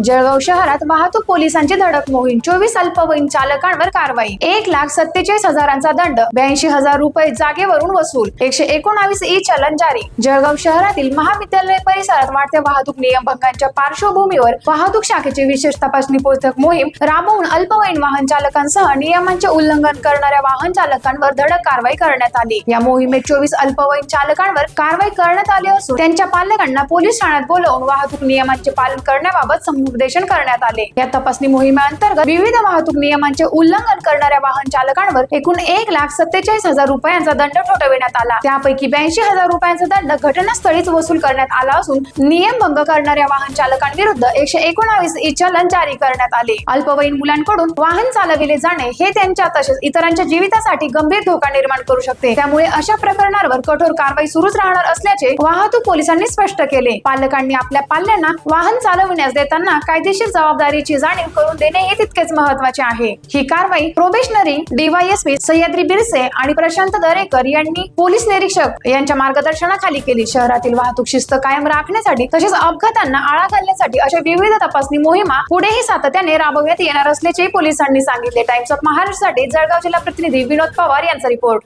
जळगाव शहरात वाहतूक पोलिसांची धडक मोहीम. 24 अल्पवयीन चालकांवर कारवाई. 1,47,000चा दंड. 82,000 रुपये जागेवरून वसूल. 119 ई चलन जारी. जळगाव शहरातील महाविद्यालय परिसरात वाढत्या वाहतूक नियमभंगांच्या पार्श्वभूमीवर वाहतूक शाखेची विशेष तपासणी पथक मोहीम राबवून अल्पवयीन वाहन चालकांसह नियमांचे उल्लंघन करणाऱ्या वाहन चालकांवर धडक कारवाई करण्यात आली. या मोहिमेत 24 अल्पवयीन चालकांवर कारवाई करण्यात आली असून त्यांच्या पालकांना पोलीस ठाण्यात बोलावून वाहतूक नियमांचे पालन करण्याबाबत समुपदेशन करण्यात आले. या तपासणी मोहिमेअंतर्गत विविध वाहतूक नियमांचे उल्लंघन करणाऱ्या वाहन चालकांवर एकूण 1,47,000 रुपयांचा दंड ठोठावण्यात आला. त्यापैकी 82,000 रुपयांचा दंड घटनास्थळीच वसूल करण्यात आला असून नियमभंग करणाऱ्या वाहन चालकांविरुद्ध 119 ई चलन जारी करण्यात आले. अल्पवयीन मुलांकडून वाहन चालविले जाणे हे त्यांच्या तसेच इतरांच्या जीवितासाठी गंभीर धोका निर्माण करू शकते. त्यामुळे अशा प्रकरणांवर कठोर कारवाई सुरूच राहणार असल्याचे वाहतूक पोलिसांनी स्पष्ट केले. पालकांनी आपल्या पाल्यांना वाहन चालविण्यास देताना कायदेशीर जबाबदारीची जाणीव करून देणे हे तितकेच महत्त्वाचे आहे. ही कारवाई प्रोबेशनरी डीवायएसपी सह्याद्री बिरसे आणि प्रशांत दरेकर यांनी पोलीस निरीक्षक यांच्या मार्गदर्शनाखाली केली. शहरातील वाहतूक शिस्त कायम राखण्यासाठी तसेच अपघातांना आळा घालण्यासाठी अशा विविध तपासणी मोहिमा पुढेही सातत्याने राबवण्यात येणार असल्याचे पोलिसांनी सांगितले. टाइम्स ऑफ महाराष्ट्रासाठी जळगाव जिल्हा प्रतिनिधी विनोद पवार यांचा रिपोर्ट.